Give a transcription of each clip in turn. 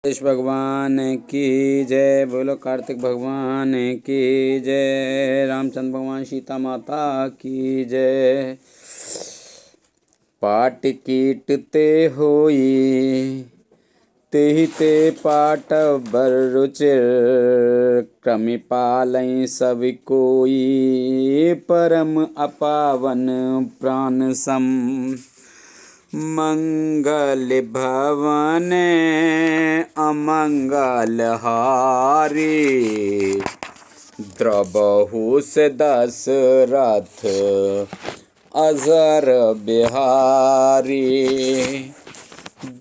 गणेश भगवान की जय। बोलो कार्तिक भगवान की जय। रामचंद्र भगवान सीता माता की जय। पाट कीटते होई तेहि ते पाट बर रुचिर क्रमि पालई सब कोई परम अपावन प्राण सम मंगल भवन अमंगल हारी द्रबहु से दशरथ अजर बिहारी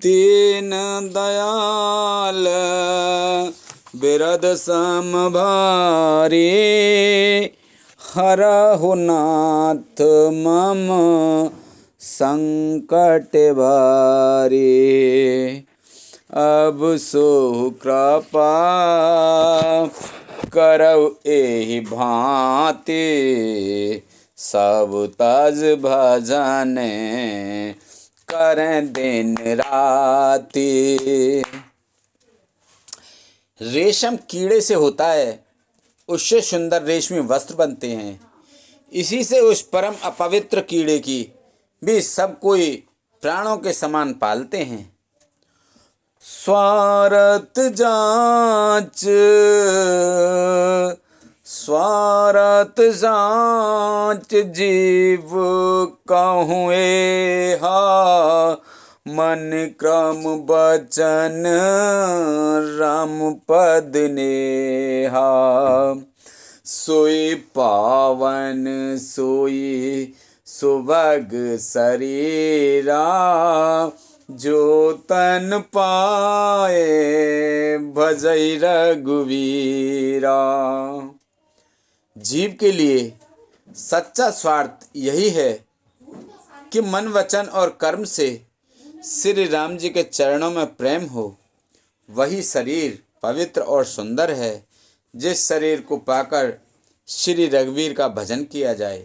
दीन दयाल बिरद सम भारी हरहु नाथ मम संकट भारी अब सो कृपा करौ एहि भांति सब तज भजन करें दिन राति। रेशम कीड़े से होता है, उससे सुंदर रेशमी वस्त्र बनते हैं। इसी से उस परम अपवित्र कीड़े की भी सब कोई प्राणों के समान पालते हैं। स्वार्थ जांच जीव कहूँ एहा मन क्रम बचन राम पद नेहा सोई पावन सोई सुभग शरीरा जो तन पाए भजई रघुवीरा। जीव के लिए सच्चा स्वार्थ यही है कि मन वचन और कर्म से श्री राम जी के चरणों में प्रेम हो। वही शरीर पवित्र और सुंदर है जिस शरीर को पाकर श्री रघुवीर का भजन किया जाए।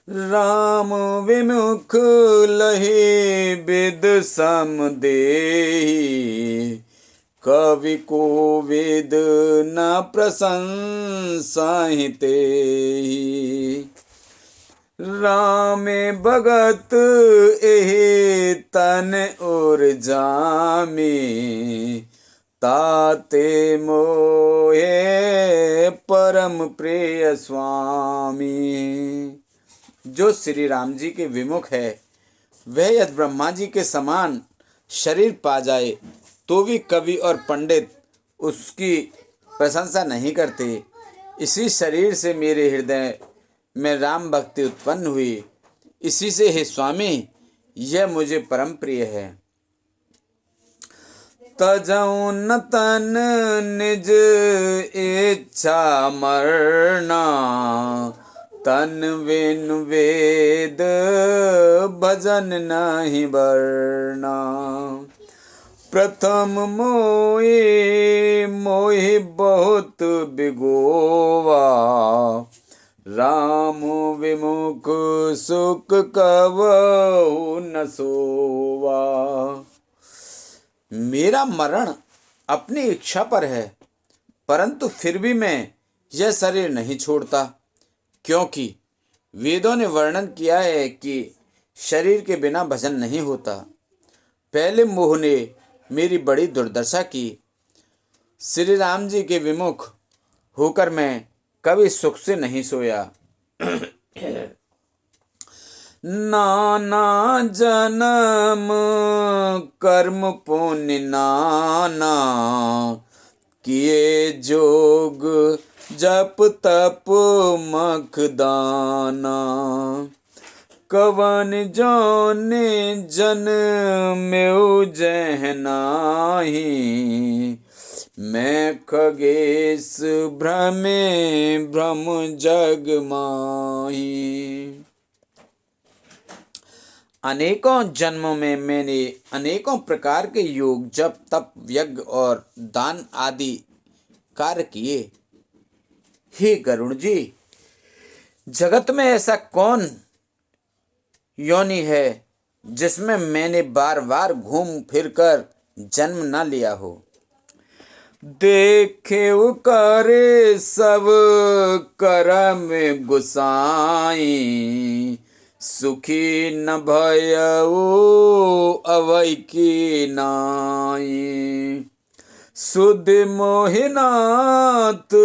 राम विमुख लहि विद सम देहि कवि को वेद न प्रशंसाहि तेहि। रामे भगत एहि तन और जामे ताते मोहे परम प्रिय स्वामी। जो श्री राम जी के विमुख है वह यदि ब्रह्मा जी के समान शरीर पा जाए तो भी कवि और पंडित उसकी प्रशंसा नहीं करते। इसी शरीर से मेरे हृदय में राम भक्ति उत्पन्न हुई, इसी से हे स्वामी यह मुझे परम प्रिय है। तजौ न तन निज इच्छा मरना तन बिन वेद भजन नहीं बरना। प्रथम मोहि बहुत बिगोवा राम विमुख सुख कबहु न सोवा। मेरा मरण अपनी इच्छा पर है, परंतु फिर भी मैं यह शरीर नहीं छोड़ता, क्योंकि वेदों ने वर्णन किया है कि शरीर के बिना भजन नहीं होता। पहले मोह ने मेरी बड़ी दुर्दशा की। श्री राम जी के विमुख होकर मैं कभी सुख से नहीं सोया। नाना जन्म कर्म पुण्य नाना किए जोग जप तप मख दाना। कवन जाने जन्म्यो जह नाहि मैं खगेश भ्रमे भ्रम जग माही। अनेकों जन्मों में मैंने अनेकों प्रकार के योग जप तप यज्ञ और दान आदि कार्य किए। हे गरुण जी, जगत में ऐसा कौन योनि है जिसमें मैंने बार बार घूम फिर कर जन्म न लिया हो। देखे करे सब करम गुसाई, सुखी न भयऊ अवै की नाई। सुध मोहिनाथ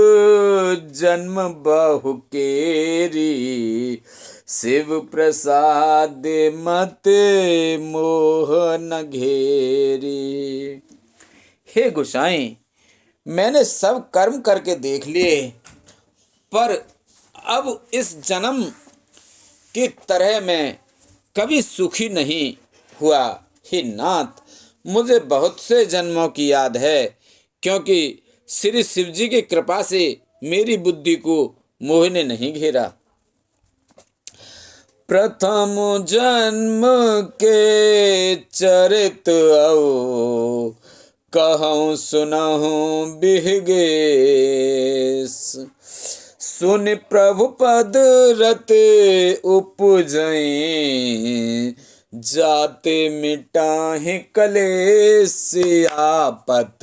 जन्म बहु केरी, शिव प्रसाद मत मोह न घेरी। हे गोसाई, मैंने सब कर्म करके देख लिए, पर अब इस जन्म की तरह मैं कभी सुखी नहीं हुआ। हे नाथ, मुझे बहुत से जन्मों की याद है, क्योंकि श्री शिव जी की कृपा से मेरी बुद्धि को मोह ने नहीं घेरा। प्रथम जन्म के चरित आओ, कहूँ सुनहूँ बिहगेस। सुन प्रभु पद रत उपजई, जाते मिटाहि कलेश आपत।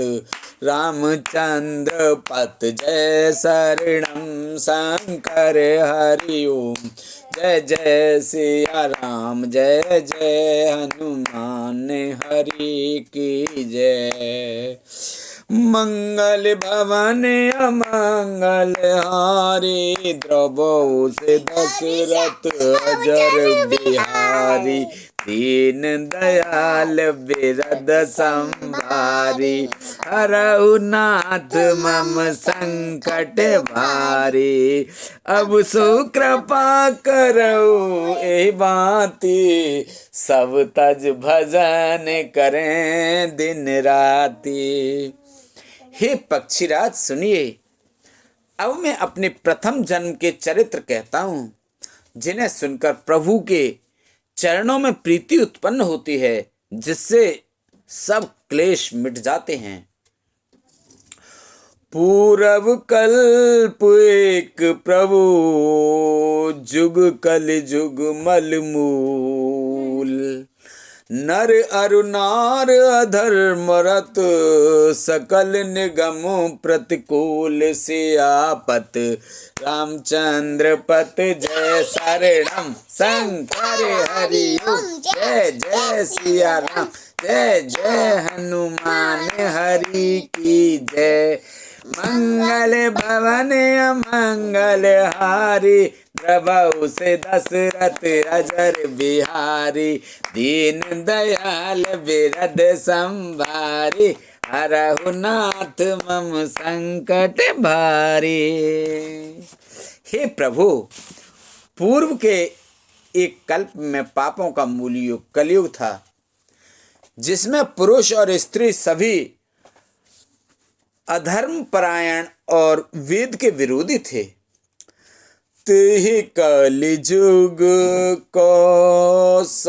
रामचंद्र पत जय शरणम शंकर हरि ओम। जय जय सिया राम, जय जय हनुमान हरि की जय। मंगल भवन अमंगल हारी, द्रवहु से दशरथ अजर बिहारी। दीन दयाल बिरद संभारी, हरहु नाथ मम संकट भारी। अब सो कृपा करऊ एहि बाती, सब तज भजन करें दिन राती। हे पक्षीराज सुनिए, अब मैं अपने प्रथम जन्म के चरित्र कहता हूँ, जिन्हें सुनकर प्रभु के चरणों में प्रीति उत्पन्न होती है, जिससे सब क्लेश मिट जाते हैं। पूरब कल्प एक प्रभु, जुग कल जुग मलमूल। नर अरु नार अधर्मरत, सकल निगम प्रतिकूल। सियापत रामचंद्र पत जय शरणम शंकर हरि ओम। जय जय सिया राम, जय जय हनुमान हरि की जय। मंगल भवन अमंगल हारी, द्रवहु से दशरथ अजर बिहारी। दीन दयाल बिरद संभारी, हरहु नाथ मम संकट भारी। हे प्रभु, पूर्व के एक कल्प में पापों का मूल युग कलयुग था, जिसमें पुरुष और स्त्री सभी अधर्म परायण और वेद के विरोधी थे। तेहि कलिजुग कौशलपुर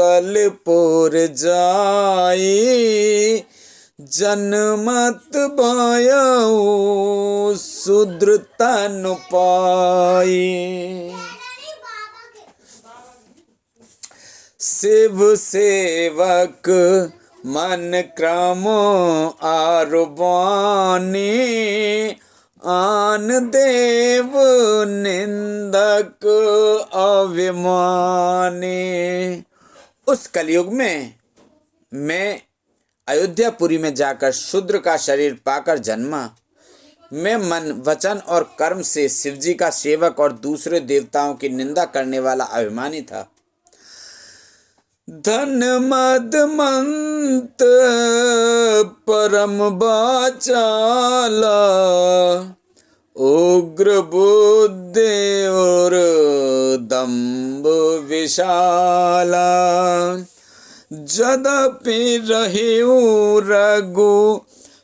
जाई, जनमत भयउ शूद्र तनु पाई। शिव सेवक मन क्रम आरुबानी, आन देव निंदक अभिमानी। उस कलयुग में मैं अयोध्यापुरी में जाकर शूद्र का शरीर पाकर जन्मा। मैं मन वचन और कर्म से शिवजी का सेवक और दूसरे देवताओं की निंदा करने वाला अभिमानी था। धन मद मंत परम बाचाला, उग्र बुद्धि और दम्भ विशाला। यद्यपि रहिउ रघुपति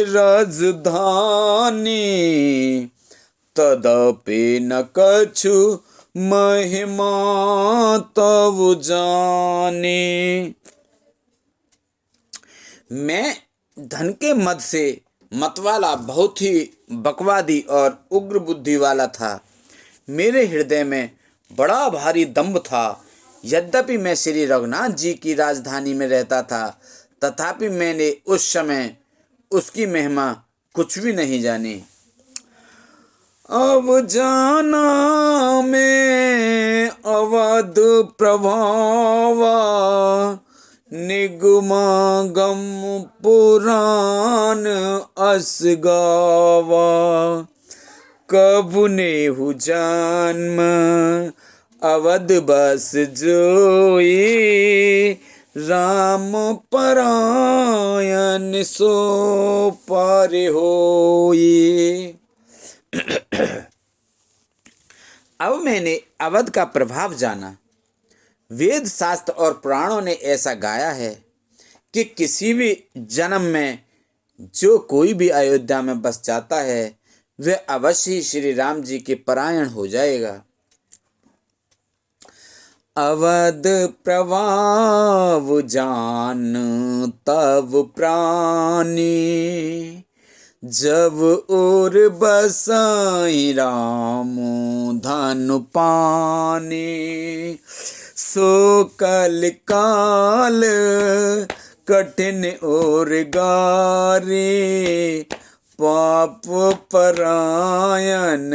राजधानी, तदपि न कछु महिमा तब जाने। मैं धन के मद से मतवाला, बहुत ही बकवादी और उग्र बुद्धि वाला था। मेरे हृदय में बड़ा भारी दंभ था, यद्यपि मैं श्री रघुनाथ जी की राजधानी में रहता था, तथापि मैंने उस समय उसकी महिमा कुछ भी नहीं जानी। अब जाना मैं अवध प्रभावा, निगमागम पुराण अस गावा। कबु नेहु जन्म अवध बस जोई, राम परायण सो पार होई। अब मैंने अवध का प्रभाव जाना। वेद शास्त्र और पुराणों ने ऐसा गाया है कि किसी भी जन्म में जो कोई भी अयोध्या में बस जाता है वह अवश्य ही श्री राम जी के परायण हो जाएगा। अवध प्रभाव जान तब प्राणी, जब और बसाई राम धनु पानी। सो कल काल कठिन और गारी, पाप परायण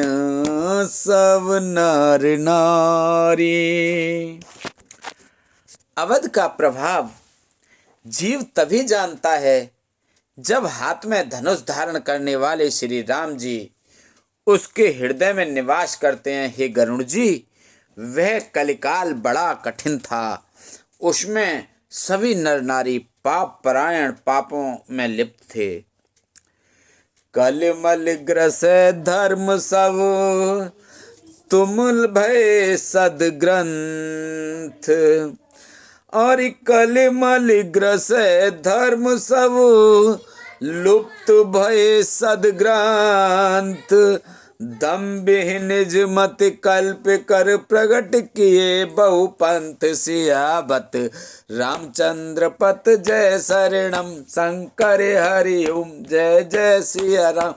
सब नर नारी। अवध का प्रभाव जीव तभी जानता है जब हाथ में धनुष धारण करने वाले श्री राम जी उसके हृदय में निवास करते हैं। हे गरुड़ जी, वह कलिकाल बड़ा कठिन था। उसमें सभी नर नारी पाप परायण पापों में लिप्त थे। कलिमल ग्रस धर्म सब, तुमुल भय सदग्रंथ। और कलिमल ग्रस धर्म सब, लुप्त भय सदग्रंथ। दम्भिह निज मत कल्प कर, प्रगट किए बहु पंथ। सियावत रामचंद्र पत जय शरणम, शंकर हरि ओम जय जय सिया राम।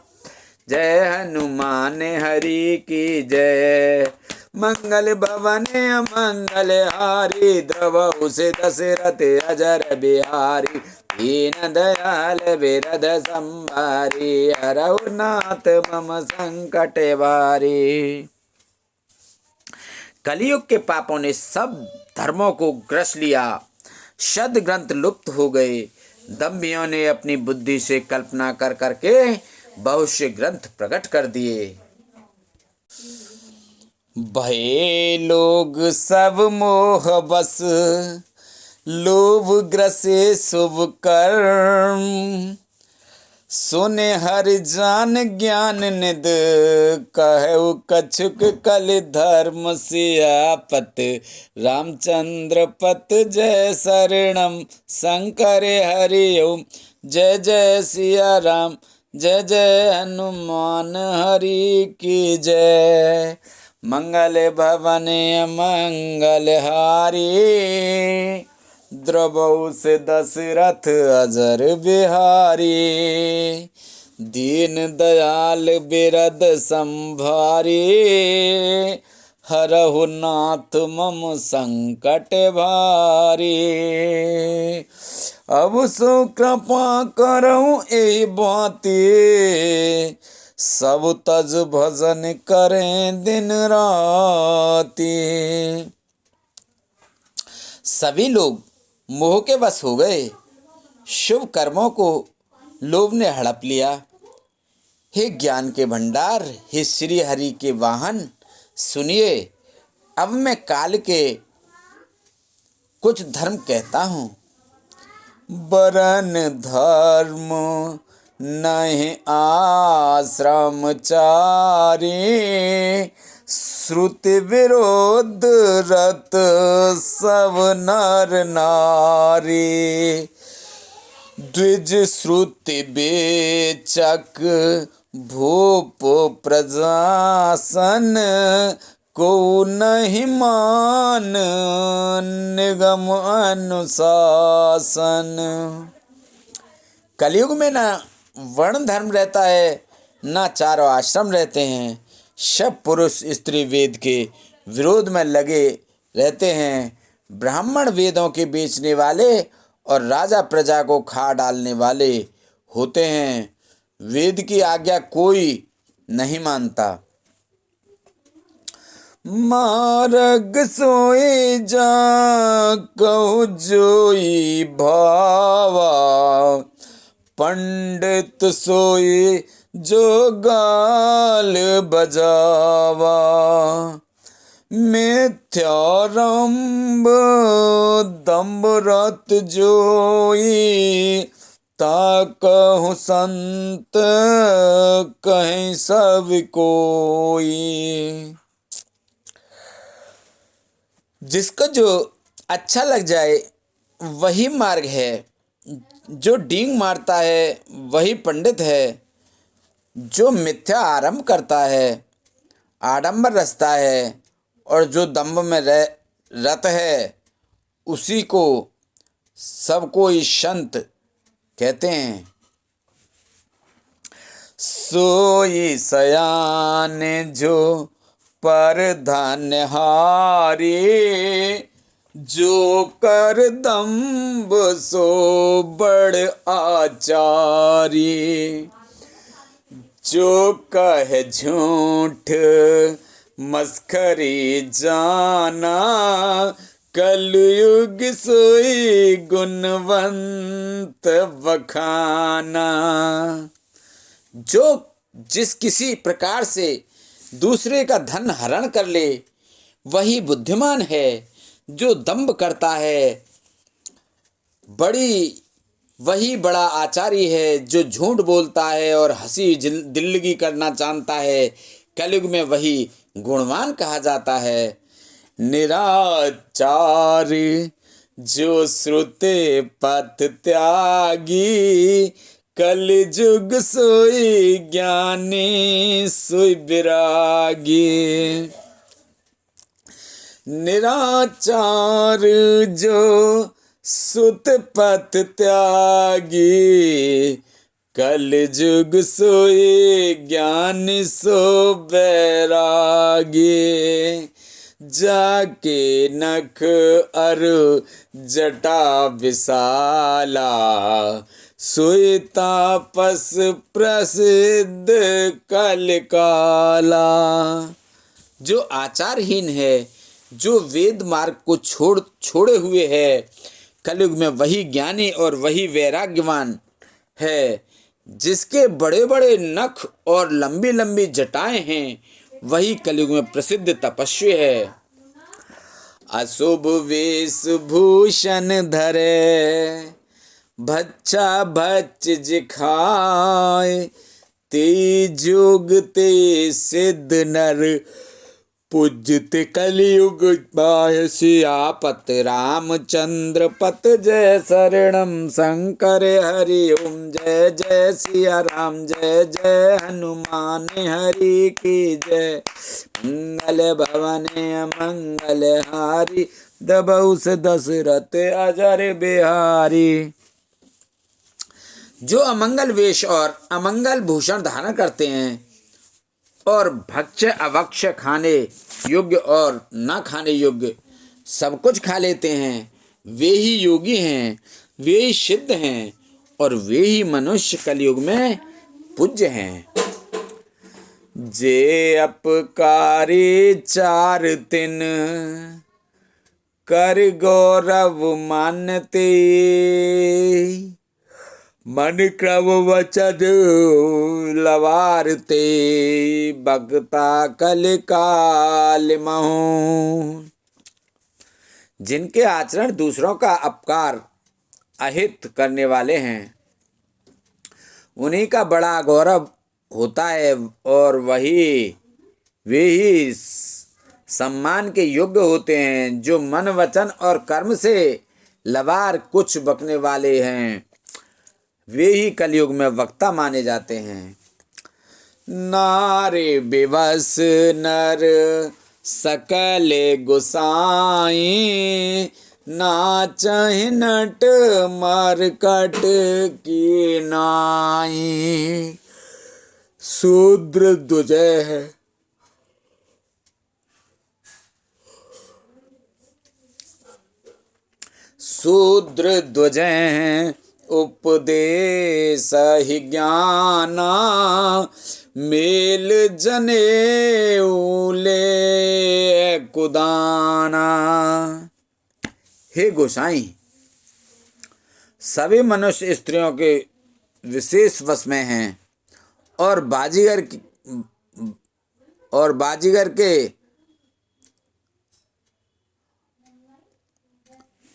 जय हनुमान हरि की जय। मंगल भवन मंगल हारी, द्रवहु से दशरथ अजर बिहारी। दीन दयाल बिरध संभारी, हरहु नाथ मम संकट वारी। कलयुग के पापों ने सब धर्मों को ग्रस लिया, शद ग्रंथ लुप्त हो गए। दम्भियों ने अपनी बुद्धि से कल्पना कर करके बहुत से ग्रंथ प्रकट कर दिए। भये लोग सब मोह बस, लोभ ग्रसे शुभ कर्म। सुने हर जान ज्ञान निध, कहु कछुक कल धर्म। सियापत रामचंद्र पत जय शरणम, शंकर हरि ओम जय जय सिया राम। जय जय हनुमान हरि की जय। मंगल भवन मंगल हारी, द्रवहु से दशरथ अजर बिहारी। दीन दयाल बिरद संभारी, हरहु नाथ मम संकट भारी। अब सो कृपा करऊं ए बाती, सब तज भजन करें दिन राती। सभी लोग मोह के वश हो गए, शुभ कर्मों को लोभ ने हड़प लिया। हे ज्ञान के भंडार, हे श्री हरि के वाहन, सुनिए अब मैं काल के कुछ धर्म कहता हूँ। बरन धर्म नहीं आश्रम चारी, श्रुति विरोध रत सब नर नारी। द्विज श्रुति बेचक भूप प्रजासन, को नहीं मान निगम अनुशासन। कलयुग में ना वर्ण धर्म रहता है, ना चारों आश्रम रहते हैं। सब पुरुष स्त्री वेद के विरोध में लगे रहते हैं। ब्राह्मण वेदों के बेचने वाले और राजा प्रजा को खा डालने वाले होते हैं। वेद की आज्ञा कोई नहीं मानता। मार्ग सोए जा कहो जोई भावा, पंडित सोए जो गाल बजावा। मिथ्यारंभ दम्भ रत जोई, ताकहु संत कहीं सब कोई। जिसको जो अच्छा लग जाए वही मार्ग है। जो डींग मारता है वही पंडित है। जो मिथ्या आरंभ करता है, आडंबर रचता है और जो दंभ में रत है, उसी को सब कोई संत कहते हैं। सोई सयान जो पर धन्य हारी, जो कर दंभ सो बड़ आचारी। जो कह झूठ मस्खरी जाना, कलयुग सोई गुणवंत बखाना। जो जिस किसी प्रकार से दूसरे का धन हरण कर ले वही बुद्धिमान है। जो दंभ करता है वही बड़ा आचारी है। जो झूठ बोलता है और हंसी दिल्लगी करना जानता है, कलयुग में वही गुणवान कहा जाता है। निराचार जो श्रुते पथ त्यागी, कलयुग सोई ज्ञानी सोई विरागी। निराचार जो सुत पथ त्यागी, कलयुग सोई ज्ञानी सो बैरागी। जाके नख अरु जटा विशाला, सोई तापस प्रसिद्ध कलिकाला। जो आचारहीन है, जो वेद मार्ग को छोड़े हुए है, कलयुग में वही ज्ञानी और वही वैराग्यवान है। जिसके बड़े बड़े नख और लंबी लंबी जटाएं हैं, वही कलयुग में प्रसिद्ध तपस्वी है। अशुभ वेश भूषण धरे, भच्छा भच्च जिखाए, ते जुग ते सिद्ध नर पूज्यते कलियुग पाय। सियापत रामचंद्र पत जय शरणम शंकर हरि ओम। जय जय सिया राम जय जय हनुमान हरि की जय। मंगल भवने मंगल हारी, दबऊ से दशरथ अजर बिहारी। जो अमंगल वेश और अमंगल भूषण धारण करते हैं और भक्ष्य अभक्ष्य खाने योग्य और न खाने योग्य सब कुछ खा लेते हैं, वे ही योगी हैं, वे ही सिद्ध हैं और वे ही मनुष्य कलयुग में पूज्य हैं। जे अपकारी चार तिन, कर गौरव मानते, मन क्रम वचन लवारते, भगता कलिकाल महु। जिनके आचरण दूसरों का अपकार अहित करने वाले हैं, उन्हीं का बड़ा गौरव होता है और वे ही सम्मान के योग्य होते हैं। जो मन वचन और कर्म से लवार कुछ बकने वाले हैं, वे ही कलयुग में वक्ता माने जाते हैं। नारे विवश नर सकल गुसाई, नाचहि नट मरकट की नाई। शूद्र दुजय है, शूद्र ध्वजः उपदेश ही ज्ञाना मेल जनेऊ ले कुदाना। हे गोसाई, सभी मनुष्य स्त्रियों के विशेष वश में हैं और बाजीगर के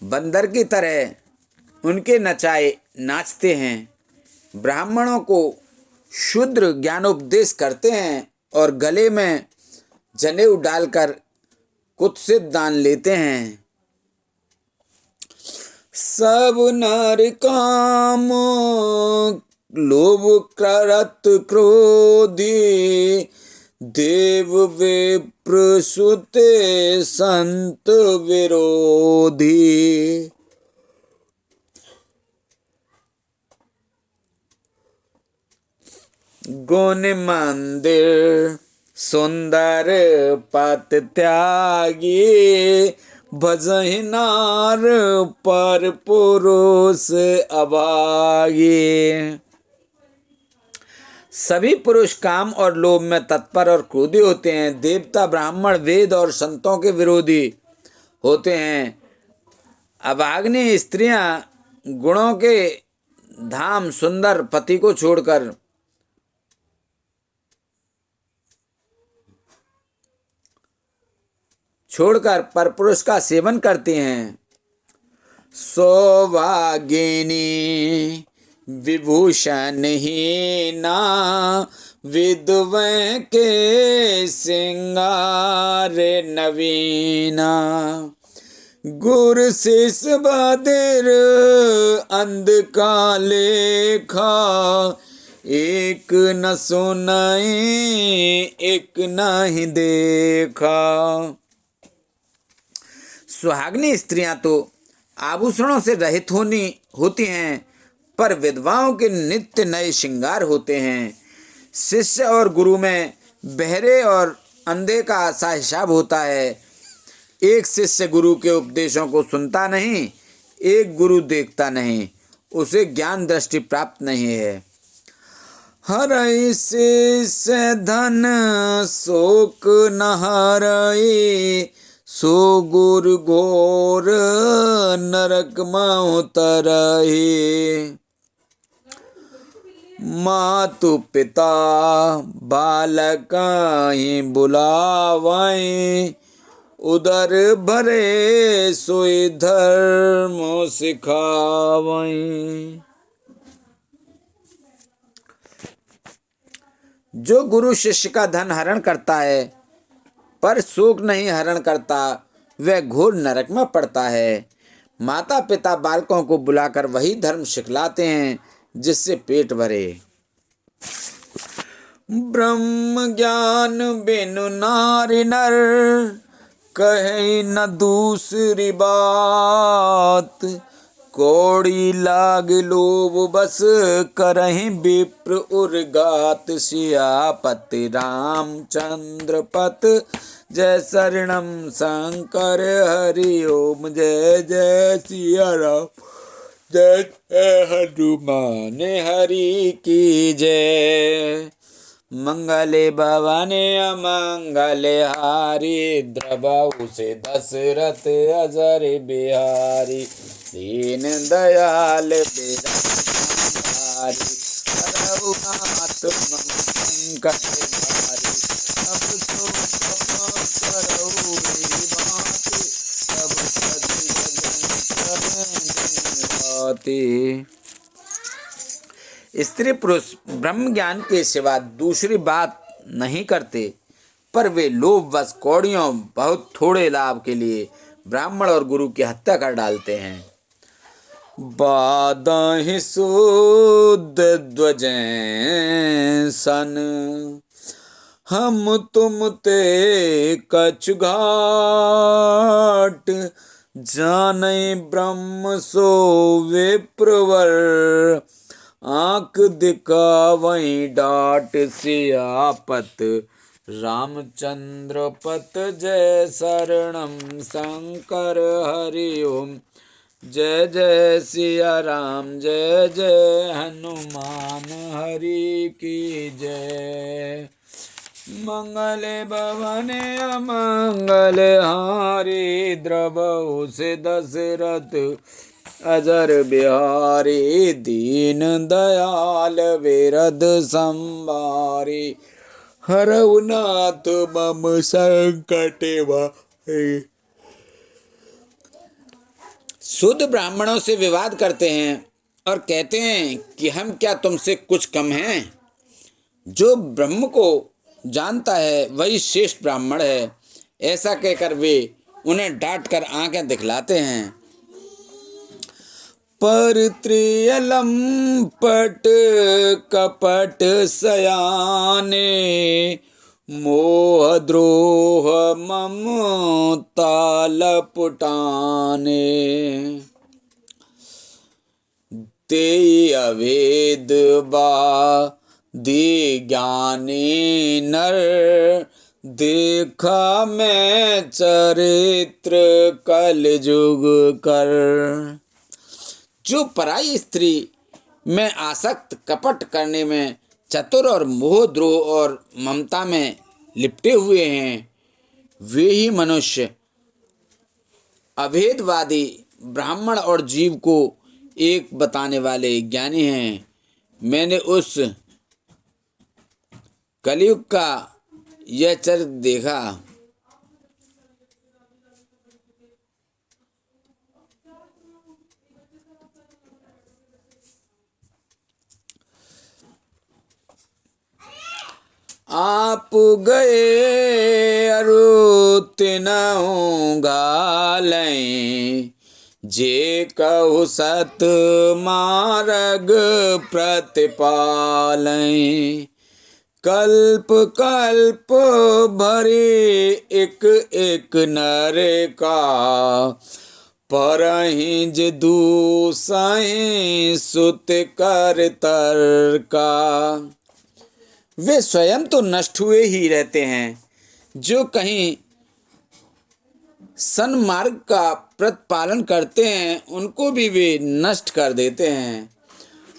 बंदर की तरह उनके नचाए नाचते हैं। ब्राह्मणों को शूद्र ज्ञानोपदेश करते हैं और गले में जनेऊ डालकर कुत्सित दान लेते हैं। सब नर काम लोभ करत क्रोधी देव विप्र सुते संत विरोधी। गुण मंदिर सुंदर पत त्यागी भजहि नार पर पुरुष अभागी। सभी पुरुष काम और लोभ में तत्पर और क्रोधी होते हैं। देवता ब्राह्मण वेद और संतों के विरोधी होते हैं। अभाग्नि स्त्रियां गुणों के धाम सुंदर पति को छोड़कर परपुरुष का सेवन करती हैं। सौभागिनी विभूषण ही ना विधवै के सिंगार नवीना। गुर शिष बधिर अंध का लेखा एक न सुनाई एक नहीं देखा। सुहागनी स्त्रियां तो आभूषणों से रहित होती हैं, पर विधवाओं के नित्य नए श्रृंगार होते हैं। शिष्य और गुरु में बहरे और अंधे का सा हिसाब होता है। एक शिष्य गुरु के उपदेशों को सुनता नहीं, एक गुरु देखता नहीं, उसे ज्ञान दृष्टि प्राप्त नहीं है। हरई शिष्य धन शोक न हरई सो गुर घोर नरक में तरही। मातु पिता बालक ही बुलावाई उदर भरे सोई धर्म सिखावाई। जो गुरु शिष्य का धन हरण करता है पर शोक नहीं हरण करता, वह घोर नरक में पड़ता है। माता पिता बालकों को बुलाकर वही धर्म सिखलाते हैं जिससे पेट भरे। ब्रह्म ज्ञान बिनु नारी नर कहे न दूसरी बात। कौड़ी लाग लोभ बस करहि विप्र उर्गात। सियापति रामचंद्र पत जय शरणम शंकर हरि ओम। जय जय सिया राम जय जय हनुमान हरि की जय। मंगले भवाने अमंगले हारी द्रवहु से दशरथ अजर बिहारी। दीन दयाल बिरारी हरहु नाथ मम संकट भारी। अब सो करहु रे बाती तब सद स्त्री पुरुष ब्रह्म ज्ञान के सिवा दूसरी बात नहीं करते, पर वे लोभवश कौड़ियों बहुत थोड़े लाभ के लिए ब्राह्मण और गुरु की हत्या कर डालते हैं। बादहि शुद्ध ध्वजें सन हम तुम ते कछु घाट। जानै ब्रह्म सो विप्रवर आंख दिखावई डाट। सियापत रामचंद्र पत जय शरणम शंकर हरि ओम। जय जय सिया राम, जय जय हनुमान, हरि की जय। मंगल भवन अमंगल हारी, द्रवहु से दशरथ अजर बिहारी। दीन दयाल विरद संभारी, हरऊ नाथ मम संकट भारी। शुद्ध ब्राह्मणों से विवाद करते हैं और कहते हैं कि हम क्या तुमसे कुछ कम हैं। जो ब्रह्म को जानता है वही श्रेष्ठ ब्राह्मण है। ऐसा कहकर वे उन्हें डांट कर आंखें दिखलाते हैं। पर त्रियलम पट कपट सयाने, मोह द्रोह ममता लपुटाने। ते अवेद बाधी ज्ञानी नर, देखा मैं चरित्र कलयुग कर। जो पराई स्त्री में आसक्त, कपट करने में चतुर और मोहद्रोह और ममता में लिपटे हुए हैं, वे ही मनुष्य अभेदवादी ब्राह्मण और जीव को एक बताने वाले ज्ञानी हैं। मैंने उस कलयुग का यह चरित्र देखा। आप गए अरु तिनहु घालें, जे कहु सत मार्ग प्रतिपालें। कल्प कल्प भरे एक एक नर का, परहिज दूसहि सुत कर तर का। वे स्वयं तो नष्ट हुए ही रहते हैं, जो कहीं सन्मार्ग का प्रतिपालन करते हैं उनको भी वे नष्ट कर देते हैं।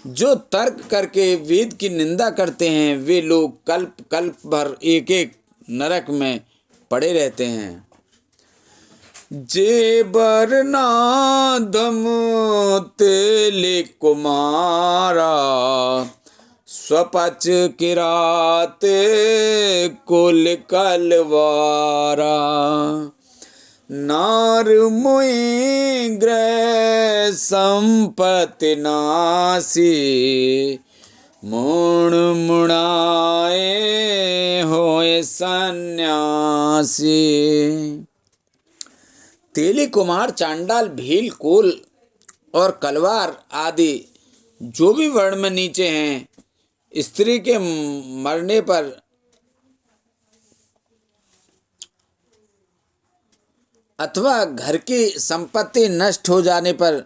जो तर्क करके वेद की निंदा करते हैं, वे लोग कल्प कल्प भर एक एक नरक में पड़े रहते हैं। जे बरनादम तेले कुमारा, स्वपच किराते कुल कलवारा। नार मुई ग्रह संपत्ति नासी, मुण मुणाए होए सन्यासी। तेली कुमार, चांडाल, भील, कोल और कलवार आदि जो भी वर्ण में नीचे हैं, स्त्री के मरने पर अथवा घर की संपत्ति नष्ट हो जाने पर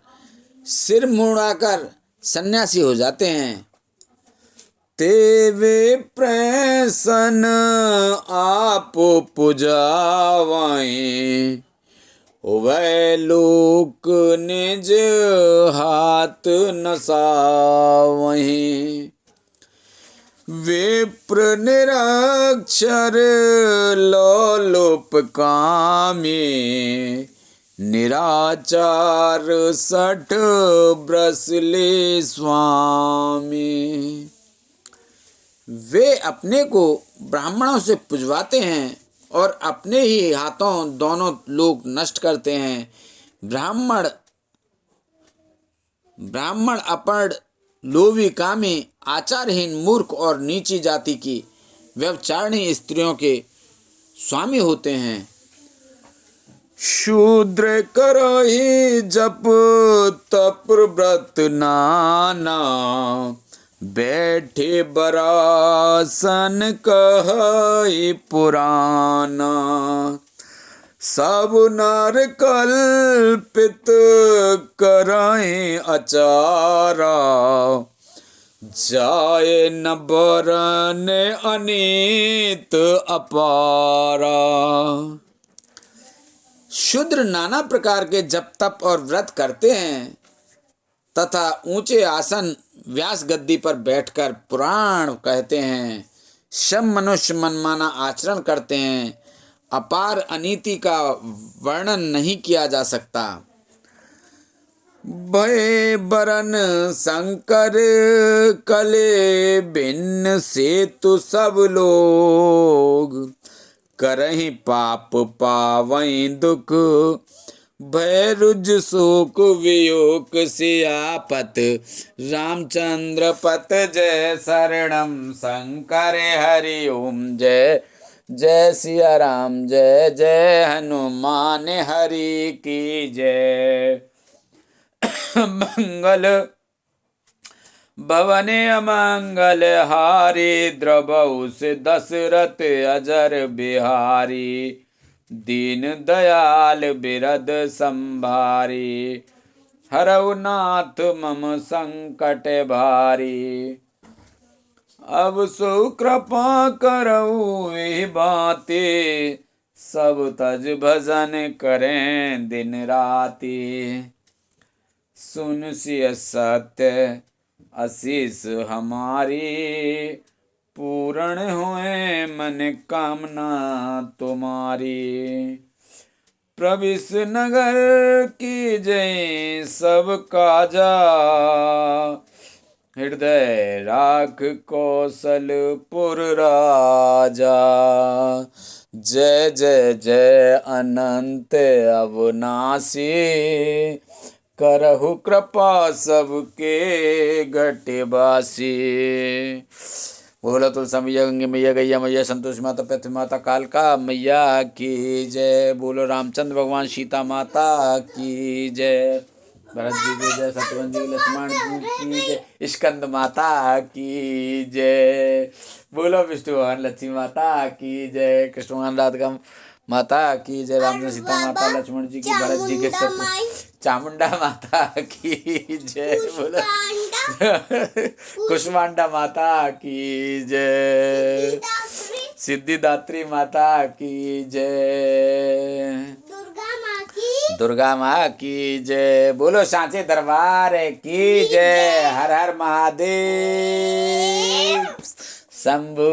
सिर मुड़ाकर सन्यासी हो जाते हैं। ते वे प्रसन्न आप पुजावाएं, वै लोक निज हाथ नसावहीं। विप्र निरक्षर लोलुप कामी, निराचार सठ ब्रसले स्वामी। वे अपने को ब्राह्मणों से पुजवाते हैं और अपने ही हाथों दोनों लोग नष्ट करते हैं। ब्राह्मण अपर्ण, लोभी, कामी, आचारहीन, मूर्ख और नीची जाति की व्यभिचारिणी स्त्रियों के स्वामी होते हैं। शूद्र करहि जप तप व्रत नाना, बैठे बरासन कहहि पुराना। सब नर कल्पित करहि अचारा, जाए न बरन अनीत अपारा। शूद्र नाना प्रकार के जप तप और व्रत करते हैं तथा ऊंचे आसन व्यास गद्दी पर बैठकर पुराण कहते हैं। सब मनुष्य मनमाना आचरण करते हैं। अपार अनीति का वर्णन नहीं किया जा सकता। भय बरन शंकर कले भिन्न सेतु सब लोग, करहि पाप पावई दुख, भय रुज शोक वियोग सियापत, रामचंद्र पत जय शरणम शंकर हरि ओम जय जय सिया राम जय जय हनुमान हरि की जय। मंगल भवने अमंगल हारी, द्रवहु से दशरथ अजर बिहारी, दीन दयाल बिरद संभारी, हरऊ नाथ मम संकट भारी। अब सो कृपा करऊ एहि बाते, सब तज भजन करें दिन राति, सुन सिय सत्य आशीष हमारी, पूर्ण हुए मन कामना तुम्हारी। प्रविश नगर की जय सब काजा, हृदय राख कौशलपुर राजा। जय जय जय अनंत अविनाशी, करहु कृपा सबके घटवासी। बोला तुलसी मैया गंगे मैया गैया मैया संतोष माता पृथ्वी माता कालका मैया की जय। बोलो रामचंद्र भगवान सीता माता की जय। भरत जी की जय, शत्रुघ्न जी लक्ष्मण जी की जय, स्कंद माता की जय। बोलो विष्णु भगवान लक्ष्मी माता की जय, कृष्ण भगवान राधिका माता की जय, रामचंद्र सीता माता लक्ष्मण जी की, भरत जी के चामुंडा माता की जय। बोलो कुष्मांडा माता की जय, सिद्धिदात्री माता की जय, दुर्गा माँ की जय। बोलो सांचे दरबार की जय। हर हर महादेव शंभू।